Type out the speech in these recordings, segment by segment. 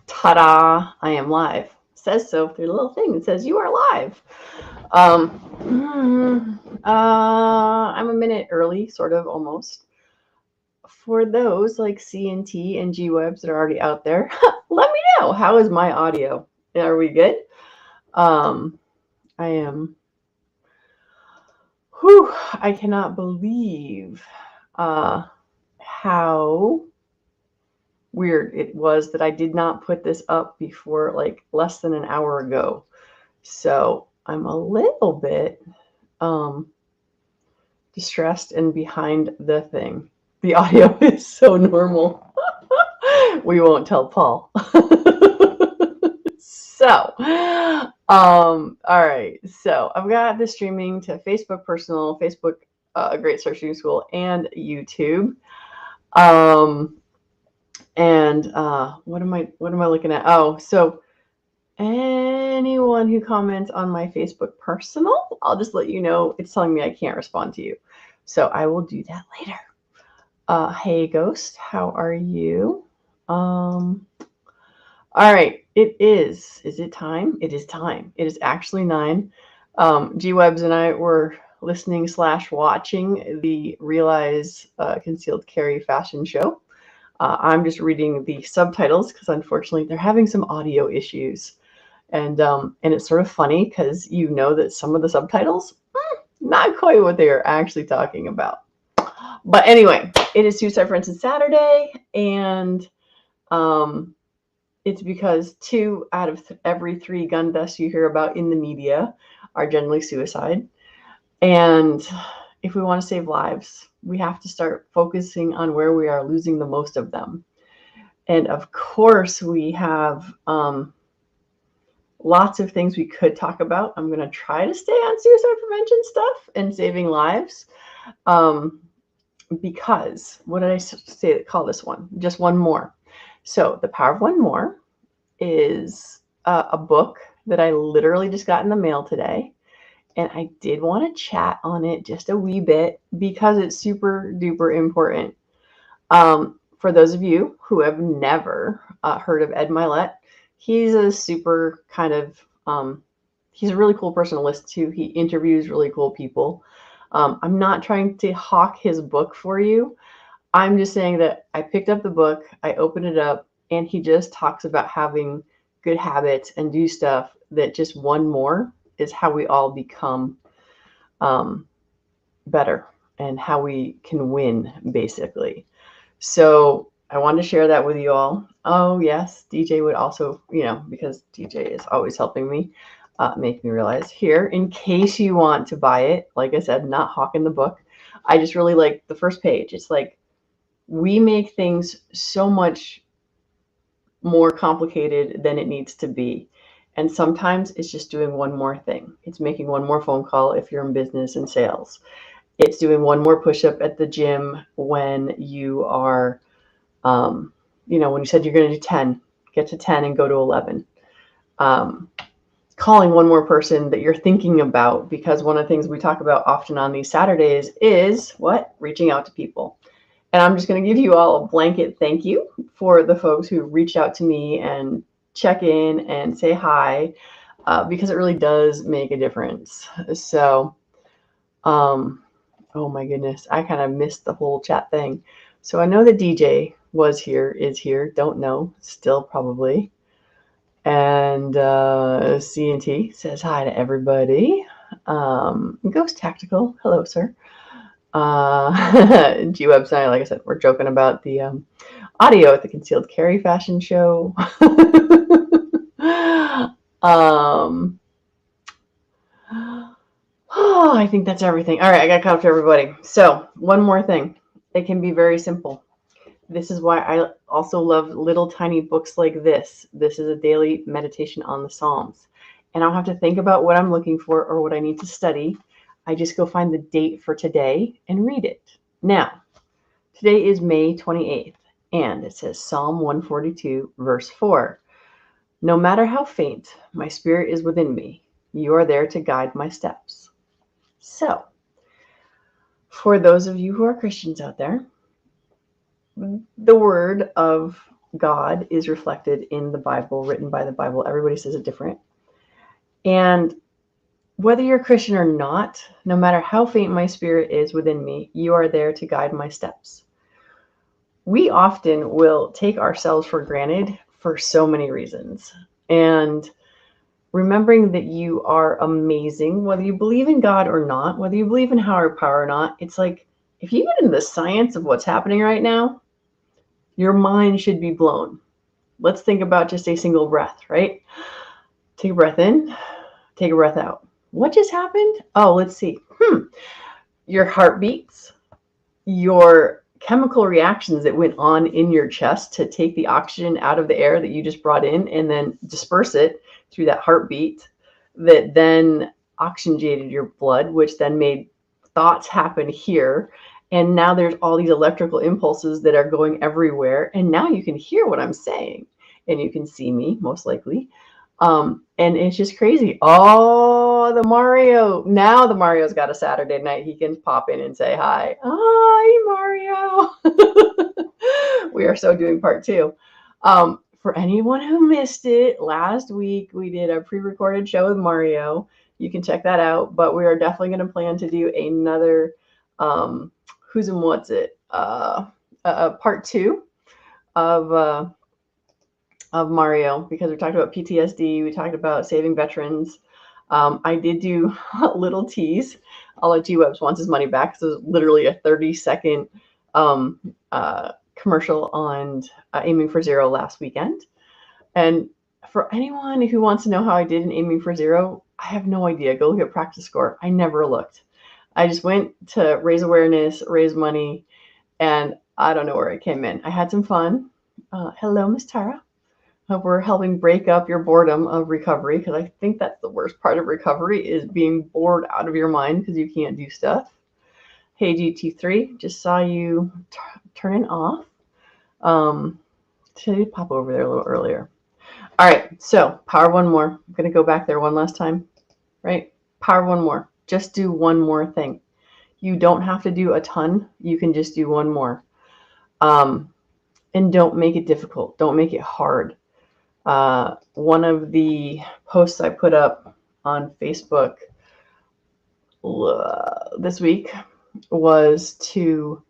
Ta-da! I am live. It says so through the little thing that says you are live. I'm a minute early, sort of, almost. For those like CNT and G-Webs that are already out there, let me know. How is my audio? Are we good? Um, I am. Whew, I cannot believe how weird it was that I did not put this up before like less than an hour ago. So I'm a little bit distressed and behind the thing. The audio is so normal. We won't tell Paul. So, all right. So I've got the streaming to Facebook Personal, Facebook Great Searching School, and YouTube. And what am I looking at? Oh, so anyone who comments on my Facebook personal, I'll just let you know it's telling me I can't respond to you. So I will do that later. Hey Ghost, how are you? All right, it is. Is it time? It is time. It is actually 9. G-Webs and I were listening / watching the Realize Concealed Carry fashion show. I'm just reading the subtitles because unfortunately they're having some audio issues. And it's sort of funny because you know that some of the subtitles, not quite what they are actually talking about. But anyway, it is Suicide for Instance Saturday, and it's because 2 out of every 3 gun deaths you hear about in the media are generally suicide. And if we want to save lives, we have to start focusing on where we are losing the most of them. And of course, we have lots of things we could talk about. I'm going to try to stay on suicide prevention stuff and saving lives. Because, what did I say? Call this one? Just one more. So, The Power of One More is a book that I literally just got in the mail today. And I did want to chat on it just a wee bit because it's super duper important. For those of you who have never heard of Ed Mylett, he's a super kind of, he's a really cool person to listen to. He interviews really cool people. I'm not trying to hawk his book for you. I'm just saying that I picked up the book, I opened it up, and he just talks about having good habits and do stuff that just one more is how we all become better and how we can win, basically. So I wanted to share that with you all. Oh, yes, DJ would also, because DJ is always helping me, make me realize here, in case you want to buy it, like I said, not hawking the book. I just really like the first page. It's like, we make things so much more complicated than it needs to be. And sometimes it's just doing one more thing. It's making one more phone call if you're in business and sales. It's doing one more push-up at the gym when you are, when you said you're going to do 10, get to 10 and go to 11. Calling one more person that you're thinking about, because one of the things we talk about often on these Saturdays is what? Reaching out to people. And I'm just going to give you all a blanket thank you for the folks who reach out to me and check in and say hi, because it really does make a difference. So, oh my goodness, I kind of missed the whole chat thing. So I know that DJ is here, don't know, still probably. And CNT says hi to everybody. Ghost Tactical, hello, sir. G website, like I said, we're joking about the audio at the Concealed Carry fashion show. I think that's everything. All right, I got caught up to everybody. So one more thing. It can be very simple. This is why I also love little tiny books like this. This is a daily meditation on the Psalms. And I don't have to think about what I'm looking for or what I need to study. I just go find the date for today and read it. Now, today is May 28th, and it says Psalm 142, verse 4. No matter how faint, my spirit is within me. You are there to guide my steps. So, for those of you who are Christians out there, the word of God is reflected in the Bible, written by the Bible. Everybody says it different. And whether you're a Christian or not, no matter how faint my spirit is within me, you are there to guide my steps. We often will take ourselves for granted for so many reasons. And remembering that you are amazing, whether you believe in God or not, whether you believe in higher power or not, it's like, if you get into the science of what's happening right now, your mind should be blown. Let's think about just a single breath, right? Take a breath in, take a breath out. What just happened? Oh, let's see. Your heart beats, your chemical reactions that went on in your chest to take the oxygen out of the air that you just brought in and then disperse it through that heartbeat that then oxygenated your blood, which then made thoughts happen here. And now there's all these electrical impulses that are going everywhere. And now you can hear what I'm saying and you can see me most likely. And it's just crazy. Oh, now the Mario's got a Saturday night. He can pop in and say hi. Hi, Mario. We are so doing part 2. For anyone who missed it, last week we did a pre-recorded show with Mario. You can check that out, but we are definitely going to plan to do another Who's and What's It part 2 of Mario, because we talked about PTSD, we talked about saving veterans. I did do a little tease. I'll let G-Webs wants his money back. So it was literally a 30-second commercial on Aiming for Zero last weekend. And for anyone who wants to know how I did in Aiming for Zero, I have no idea. Go look at practice score. I never looked. I just went to raise awareness, raise money, and I don't know where it came in. I had some fun. Hello, Miss Tara. We're helping break up your boredom of recovery, because I think that's the worst part of recovery, is being bored out of your mind because you can't do stuff. Hey, GT3, just saw you turning off. Should I pop over there a little earlier? All right, so power one more. I'm going to go back there one last time, right? Power one more. Just do one more thing. You don't have to do a ton. You can just do one more. And don't make it difficult. Don't make it hard. One of the posts I put up on Facebook this week was to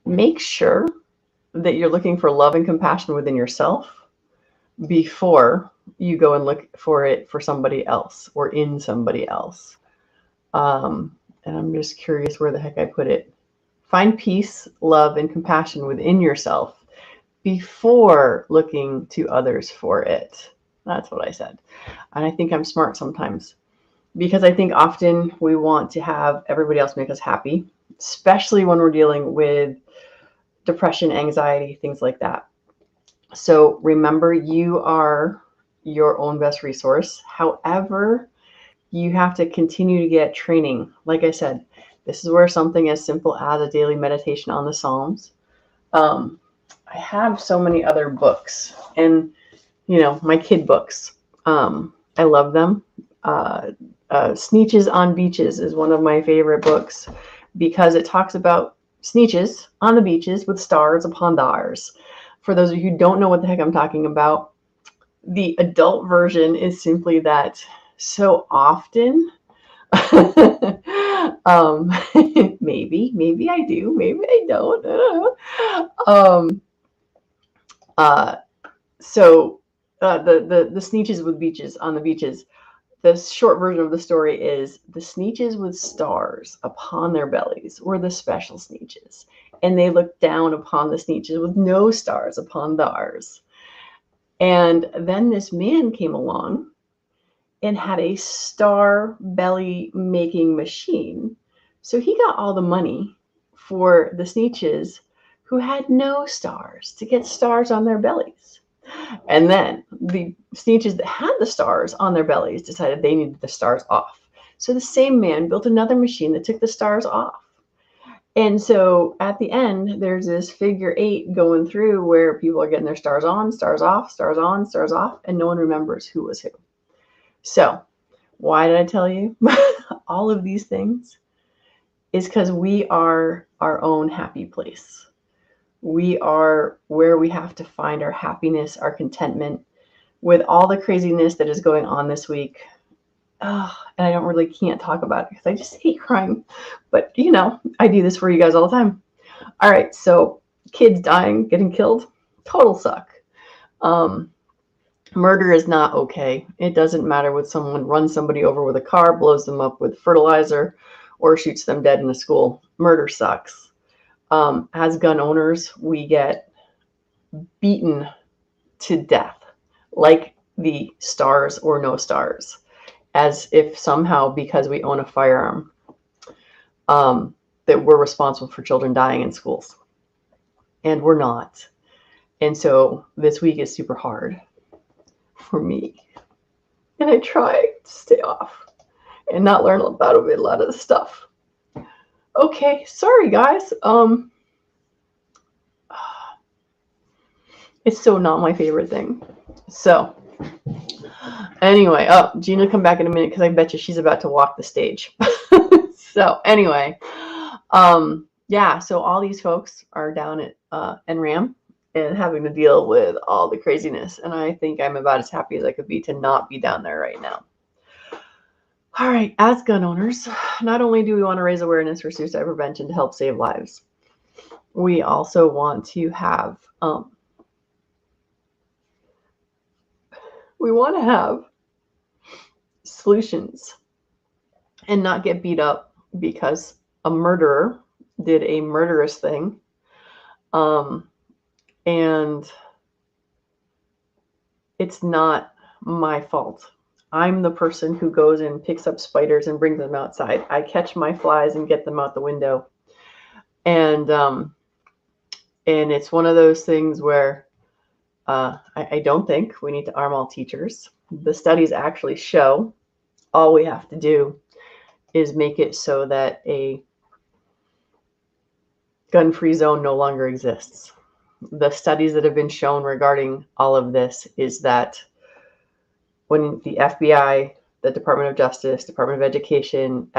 make sure that you're looking for love and compassion within yourself before you go and look for it for somebody else or in somebody else. And I'm just curious where the heck I put it. Find peace, love, and compassion within yourself before looking to others for it. That's what I said. And I think I'm smart sometimes, because I think often we want to have everybody else make us happy, especially when we're dealing with depression, anxiety, things like that. So remember, you are your own best resource. However, you have to continue to get training. Like I said, this is where something as simple as a daily meditation on the Psalms. I have so many other books, and my kid books. I love them. Sneetches on Beaches is one of my favorite books, because it talks about sneetches on the beaches with stars upon theirs. For those of you who don't know what the heck I'm talking about, the adult version is simply that so often, maybe I do, maybe I don't. So the sneetches with beaches on the beaches. The short version of the story is the sneetches with stars upon their bellies were the special sneetches, and they looked down upon the sneetches with no stars upon theirs. And then this man came along and had a star belly making machine. So he got all the money for the sneetches who had no stars to get stars on their bellies. And then the sneetches that had the stars on their bellies decided they needed the stars off. So the same man built another machine that took the stars off. And so at the end, there's this figure 8 going through where people are getting their stars on, stars off, stars on, stars off, and no one remembers who was who. So why did I tell you all of these things? Is because we are our own happy place. We are where we have to find our happiness, our contentment with all the craziness that is going on this week. And I don't really can't talk about it because I just hate crime. But, I do this for you guys all the time. All right, so kids dying, getting killed, total suck. Murder is not okay. It doesn't matter when someone runs somebody over with a car, blows them up with fertilizer, or shoots them dead in a school. Murder sucks. As gun owners, we get beaten to death, like the stars or no stars, as if somehow because we own a firearm, that we're responsible for children dying in schools. And we're not. And so this week is super hard for me. And I try to stay off and not learn about a lot of the stuff. Okay, sorry guys. It's so not my favorite thing. So anyway, Gina, come back in a minute because I bet you she's about to walk the stage. So anyway, yeah, so all these folks are down at NRAM and having to deal with all the craziness. And I think I'm about as happy as I could be to not be down there right now. All right, as gun owners, not only do we want to raise awareness for suicide prevention to help save lives, we also want to have solutions and not get beat up because a murderer did a murderous thing. And it's not my fault. I'm the person who goes and picks up spiders and brings them outside. I catch my flies and get them out the window. And it's one of those things where I don't think we need to arm all teachers. The studies actually show all we have to do is make it so that a gun-free zone no longer exists. The studies that have been shown regarding all of this is that when the FBI, the Department of Justice, Department of Education,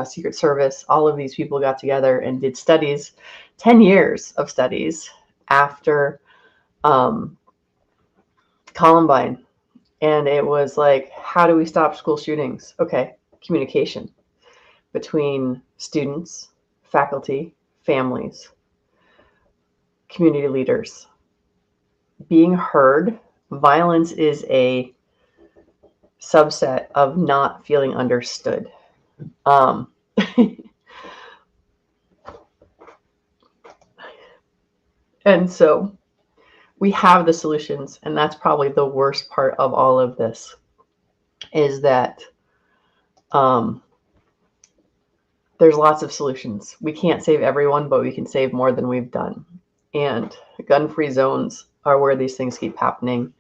Secret Service, all of these people got together and did studies, 10 years of studies after Columbine. And it was like, how do we stop school shootings? Okay, communication between students, faculty, families, community leaders. Being heard. Violence is a subset of not feeling understood. And so we have the solutions, and that's probably the worst part of all of this, is that there's lots of solutions. We can't save everyone, but we can save more than we've done. And gun-free zones are where these things keep happening,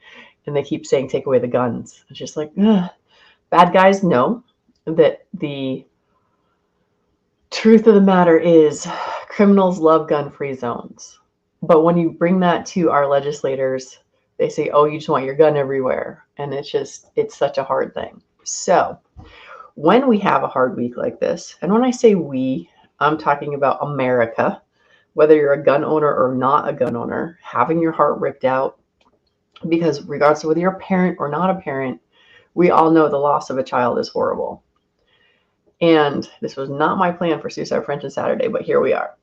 and they keep saying, take away the guns. It's just like, ugh. Bad guys know that the truth of the matter is criminals love gun-free zones. But when you bring that to our legislators, they say, oh, you just want your gun everywhere. And it's such a hard thing. So when we have a hard week like this, and when I say we, I'm talking about America, whether you're a gun owner or not a gun owner, having your heart ripped out, because regardless of whether you're a parent or not a parent, we all know the loss of a child is horrible. And this was not my plan for Suicide Prevention Saturday, but here we are.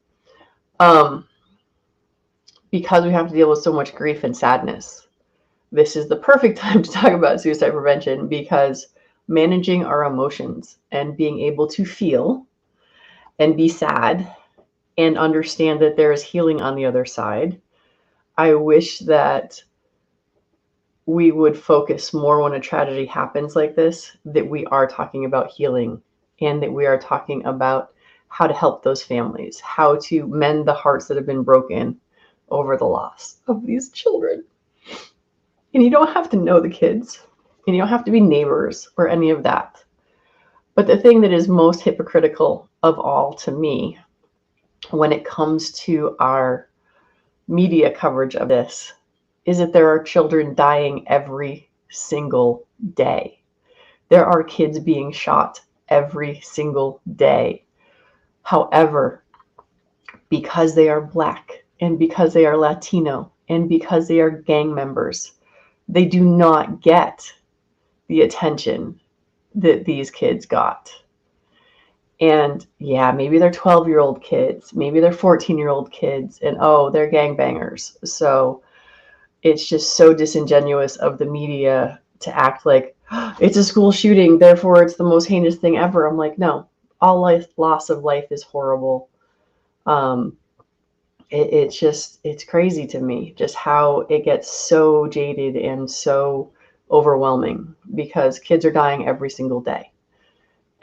Because we have to deal with so much grief and sadness, this is the perfect time to talk about suicide prevention, because managing our emotions and being able to feel and be sad and understand that there is healing on the other side. I wish that we would focus more when a tragedy happens like this, that we are talking about healing and that we are talking about how to help those families, how to mend the hearts that have been broken over the loss of these children. And you don't have to know the kids, and you don't have to be neighbors or any of that. But the thing that is most hypocritical of all to me when it comes to our media coverage of this is that there are children dying every single day. There are kids being shot every single day. However, because they are Black and because they are Latino and because they are gang members. They do not get the attention that these kids got. And yeah, maybe they're 12-year-old kids, maybe they're 14-year-old kids, and oh, they're gangbangers. So it's just so disingenuous of the media to act like it's a school shooting, therefore it's the most heinous thing ever. I'm like, no, all loss of life is horrible. It's crazy to me just how it gets so jaded and so overwhelming, because kids are dying every single day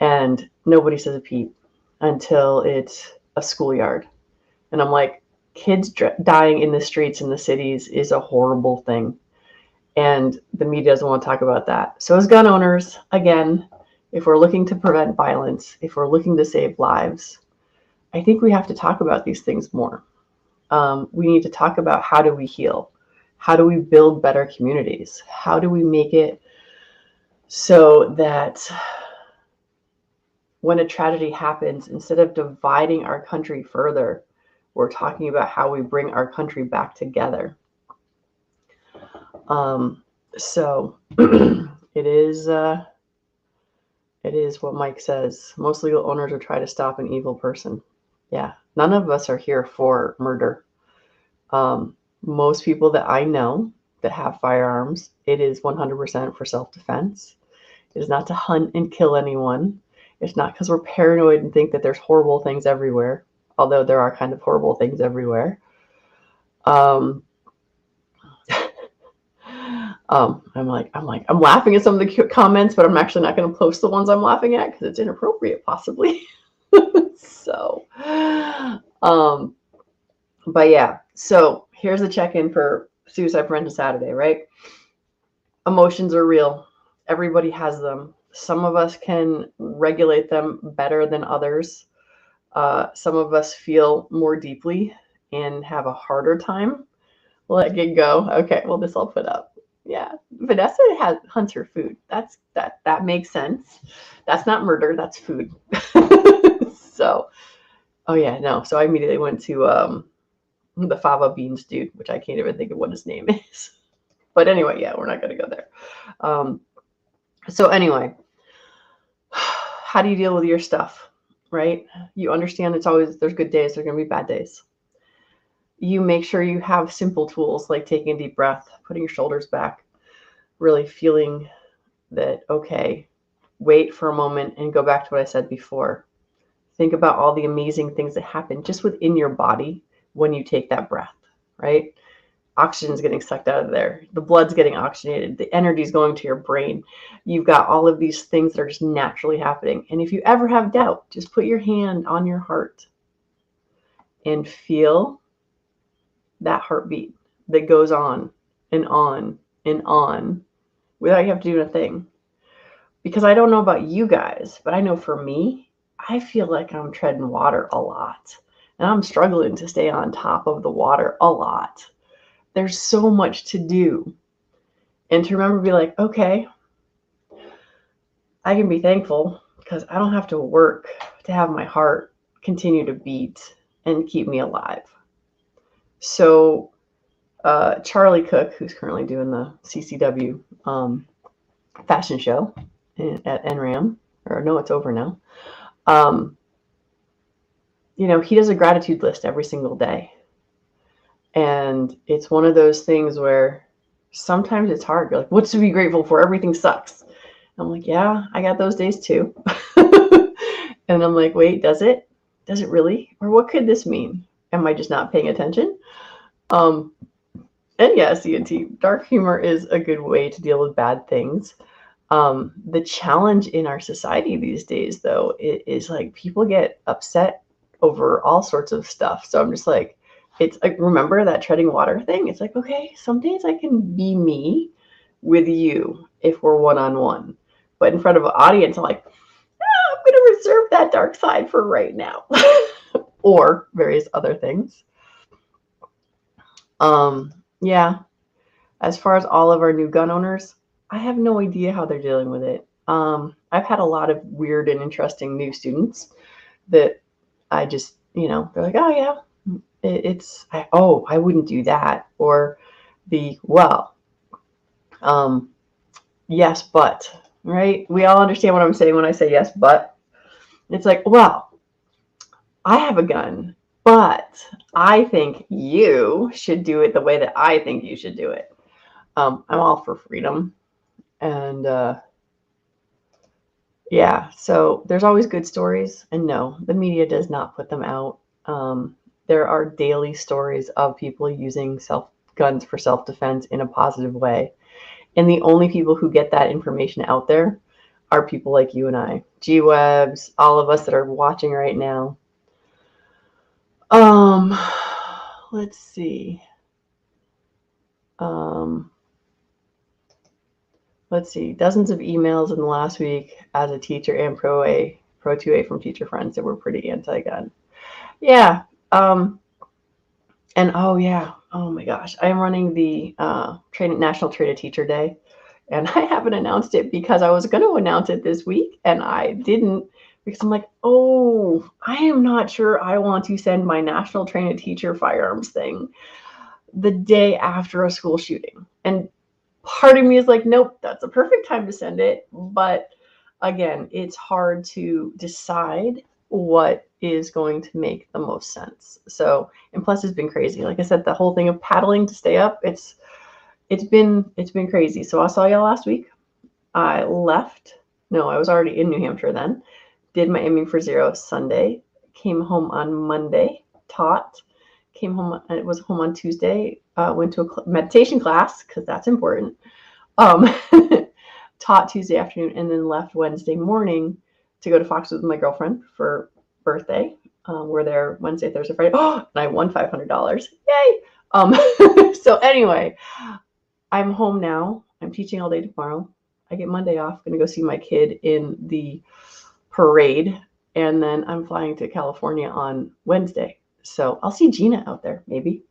and nobody says a peep until it's a schoolyard. And I'm like, kids dying in the streets in the cities is a horrible thing. And the media doesn't want to talk about that. So as gun owners, again, if we're looking to prevent violence, if we're looking to save lives, I think we have to talk about these things more. We need to talk about, how do we heal? How do we build better communities? How do we make it so that when a tragedy happens, instead of dividing our country further, we're talking about how we bring our country back together. So it is what Mike says. Most legal owners will try to stop an evil person. Yeah, none of us are here for murder. Most people that I know that have firearms, it is 100% for self-defense. It is not to hunt and kill anyone. It's not because we're paranoid and think that there's horrible things everywhere, although there are kind of horrible things everywhere. I'm laughing at some of the comments, but I'm actually not going to post the ones I'm laughing at because it's inappropriate, possibly. So, but yeah, so here's the check-in for Suicide Prevention Saturday, right? Emotions are real. Everybody has them. Some of us can regulate them better than others. Some of us feel more deeply and have a harder time letting it go. Okay, well, this I'll put up. Yeah, Vanessa hunts her food. That makes sense. That's not murder. That's food. So, oh yeah, no. So I immediately went to the fava beans dude, which I can't even think of what his name is. But anyway, yeah, we're not going to go there. So anyway, how do you deal with your stuff, right? You understand there's good days, there's going to be bad days. You make sure you have simple tools like taking a deep breath, putting your shoulders back, really feeling that, okay, wait for a moment and go back to what I said before. Think about all the amazing things that happen just within your body when you take that breath, right? Oxygen's getting sucked out of there. The blood's getting oxygenated. The energy's going to your brain. You've got all of these things that are just naturally happening. And if you ever have doubt, just put your hand on your heart and feel that heartbeat that goes on and on and on without you have to do a thing. Because I don't know about you guys, but I know for me, I feel like I'm treading water a lot. And I'm struggling to stay on top of the water a lot. There's so much to do. And to remember to be like, okay, I can be thankful because I don't have to work to have my heart continue to beat and keep me alive. So Charlie Cook, who's currently doing the CCW fashion show at NRAM, or no, it's over now. He does a gratitude list every single day. And it's one of those things where sometimes it's hard. You're like, what's to be grateful for? Everything sucks. I'm like, yeah, I got those days too. And I'm like, wait, does it? Does it really? Or what could this mean? Am I just not paying attention? And yeah, CNT, dark humor is a good way to deal with bad things. The challenge in our society these days, though, is like people get upset over all sorts of stuff. So I'm just like, it's like, remember that treading water thing? It's like, okay, some days I can be me with you if we're one-on-one. But in front of an audience, I'm like, I'm going to reserve that dark side for right now. Or various other things. Yeah. As far as all of our new gun owners, I have no idea how they're dealing with it. I've had a lot of weird and interesting new students that I just, they're like, oh yeah, I wouldn't do that. Or well, yes, but, right? We all understand what I'm saying when I say yes, but. It's like, well, I have a gun, but I think you should do it the way that I think you should do it. I'm all for freedom. And yeah, so there's always good stories. And no, the media does not put them out. There are daily stories of people using guns for self-defense in a positive way. And the only people who get that information out there are people like you and I, G-Webs, all of us that are watching right now. Let's see. Let's see. Dozens of emails in the last week as a teacher and Pro 2A from teacher friends that were pretty anti-gun. Yeah. And oh yeah. Oh my gosh. I am running the National Train a Teacher Day. And I haven't announced it because I was going to announce it this week and I didn't, because I'm like, oh, I am not sure I want to send my National Train a Teacher firearms thing the day after a school shooting. And part of me is like, nope, that's a perfect time to send it. But again, it's hard to decide what is going to make the most sense. So, and plus it's been crazy. Like I said, the whole thing of paddling to stay up, it's been crazy. So I saw y'all last week. I left. No, I was already in New Hampshire then. Did my Aiming for Zero Sunday. Came home on Monday. Taught. Came home. It was home on Tuesday. Went to a meditation class because that's important. Taught Tuesday afternoon and then left Wednesday morning to go to Fox with my girlfriend for birthday. We're there Wednesday, Thursday, Friday. Oh, and I won $500. Yay! So anyway, I'm home now. I'm teaching all day tomorrow. I get Monday off. Going to go see my kid in the parade. And then I'm flying to California on Wednesday. So I'll see Gina out there, maybe.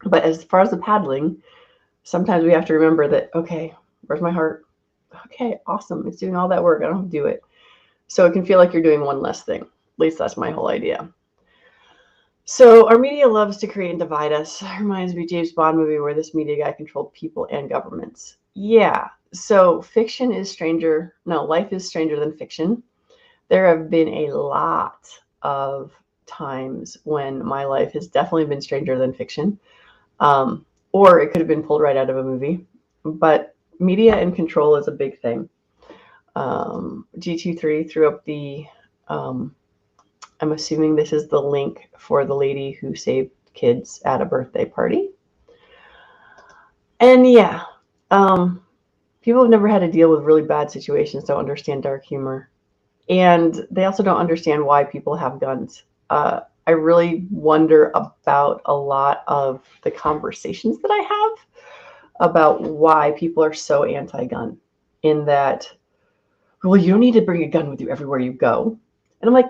But as far as the paddling, sometimes we have to remember that, okay, where's my heart? Okay, awesome. It's doing all that work. I don't have to do it. So it can feel like you're doing one less thing. At least that's my whole idea. So our media loves to create and divide us. It reminds me of James Bond movie where this media guy controlled people and governments. Yeah. So life is stranger than fiction. There have been a lot of times when my life has definitely been stranger than fiction. Or it could have been pulled right out of a movie. But media and control is a big thing. G23 threw up the, I'm assuming this is the link for the lady who saved kids at a birthday party. And yeah, people have never had to deal with really bad situations, don't understand dark humor. And they also don't understand why people have guns. I really wonder about a lot of the conversations that I have about why people are so anti-gun, in that, well, you don't need to bring a gun with you everywhere you go. And I'm like,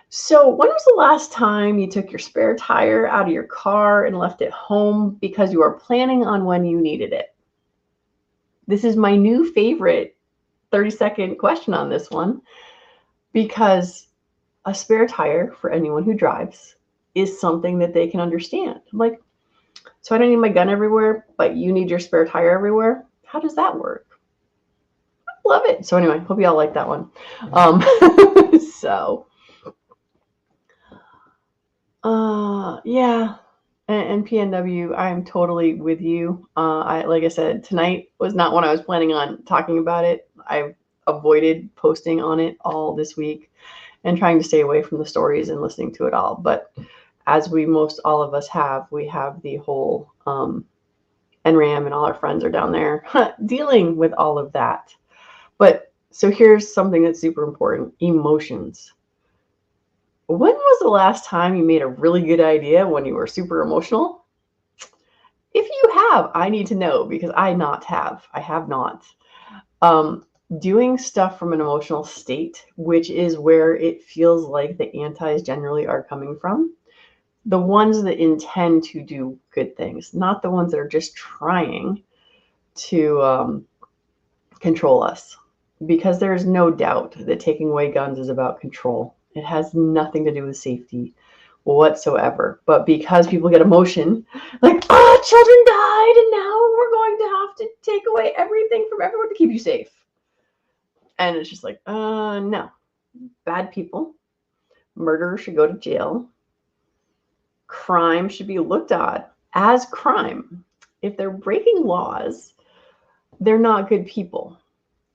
so when was the last time you took your spare tire out of your car and left it home because you were planning on when you needed it? This is my new favorite 30-second question on this one, because a spare tire, for anyone who drives, is something that they can understand. I'm like, so I don't need my gun everywhere, but you need your spare tire everywhere? How does that work? Love it. So anyway, hope you all like that one. Yeah. And PNW, I'm totally with you. Like I said, tonight was not when I was planning on talking about it. I've avoided posting on it all this week and trying to stay away from the stories and listening to it all. But as all of us have, we have the whole NRAM and all our friends are down there dealing with all of that. But so here's something that's super important: emotions. When was the last time you made a really good idea when you were super emotional? If you have, I need to know, because I have not. Doing stuff from an emotional state, which is where it feels like the antis generally are coming from. The ones that intend to do good things, not the ones that are just trying to control us. Because there is no doubt that taking away guns is about control. It has nothing to do with safety. whatsoever. But because people get emotion, like, children died and now we're going to have to take away everything from everyone to keep you safe. And it's just like, no. Bad people. Murderers should go to jail. Crime should be looked at as crime. If they're breaking laws, they're not good people.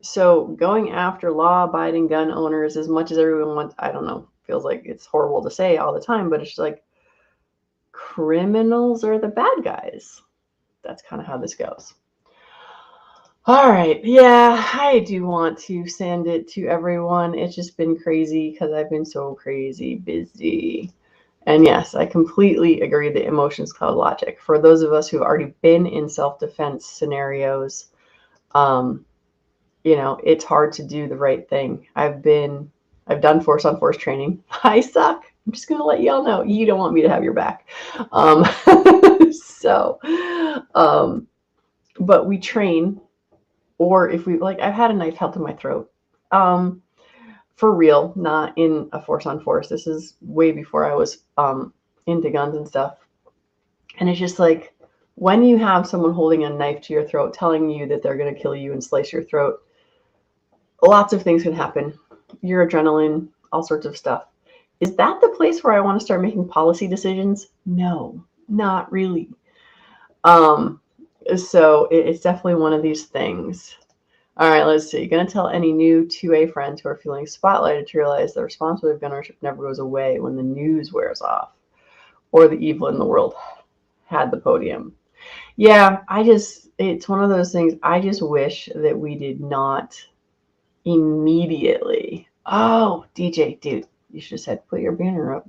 So going after law-abiding gun owners as much as everyone wants, I don't know, feels like it's horrible to say all the time, but it's like criminals are the bad guys. That's kind of how this goes. All right. Yeah, I do want to send it to everyone. It's just been crazy because I've been so crazy busy. And yes, I completely agree that emotions cloud logic. For those of us who've already been in self-defense scenarios, it's hard to do the right thing. I've done force on force training. I suck. I'm just gonna let y'all know you don't want me to have your back. But we train, or if we I've had a knife held to my throat. For real, not in a force on force. This is way before I was into guns and stuff. And it's just like when you have someone holding a knife to your throat, telling you that they're gonna kill you and slice your throat, lots of things can happen. Your adrenaline, all sorts of stuff. Is that the place where I want to start making policy decisions? No, not really. So it's definitely one of these things. All right, let's see. You're going to tell any new 2A friends who are feeling spotlighted to realize the responsibility of gun ownership never goes away when the news wears off or the evil in the world had the podium. Yeah, it's one of those things. I just wish that we did not immediately. Oh, DJ, dude, you should have said, put your banner up.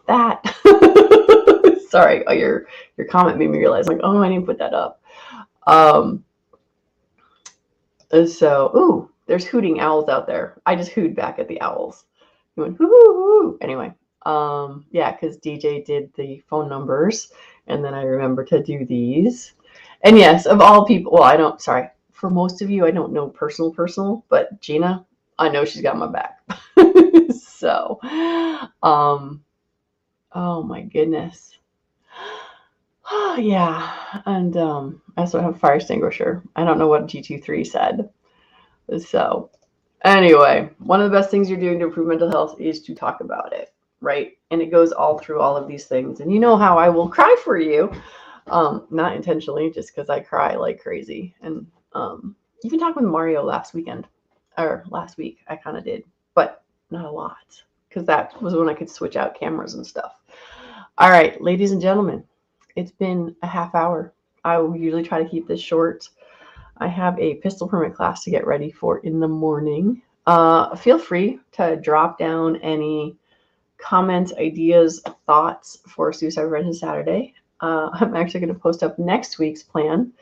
That. Sorry, your comment made me realize, like, I didn't put that up. So, there's hooting owls out there. I just hooed back at the owls. He went, hoo. Anyway, yeah, because DJ did the phone numbers, and then I remember to do these. And yes, of all people, for most of you, I don't know personal, but Gina, I know she's got my back. So, oh my goodness. Yeah, and I also have a fire extinguisher. I don't know what G23 said. So, anyway, one of the best things you're doing to improve mental health is to talk about it, right? And it goes all through all of these things. And you know how I will cry for you, not intentionally, just because I cry like crazy. And even talking with Mario last week, I kind of did, but not a lot, because that was when I could switch out cameras and stuff. All right, ladies and gentlemen, it's been a half hour. I will usually try to keep this short. I have a pistol permit class to get ready for in the morning. Feel free to drop down any comments, ideas, thoughts for Suicide Prevention Saturday. I'm actually going to post up next week's plan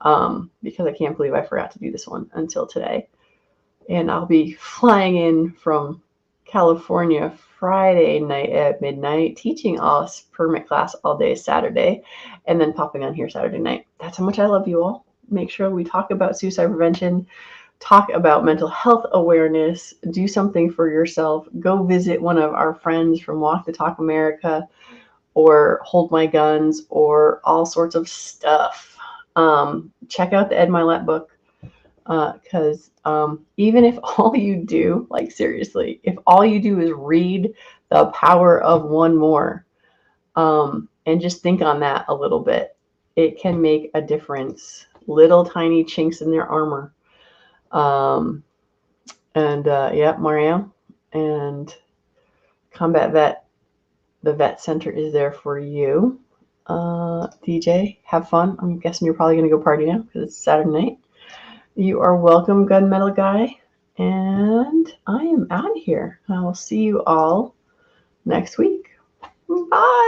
because I can't believe I forgot to do this one until today. And I'll be flying in from California Friday night at midnight, teaching us permit class all day Saturday, and then popping on here Saturday night. That's how much I love you all. Make sure we talk about suicide prevention, talk about mental health awareness, do something for yourself. Go visit one of our friends from Walk the Talk America or Hold My Guns or all sorts of stuff. Check out the Ed Mylett book, because even if all you do, like seriously, if all you do is read The Power of One More, and just think on that a little bit, it can make a difference. Little tiny chinks in their armor. Mario and Combat Vet, the vet center is there for you. DJ, have fun. I'm guessing you're probably going to go party now because it's Saturday night. You are welcome, Gunmetal Guy. And I am out of here. I will see you all next week. Bye.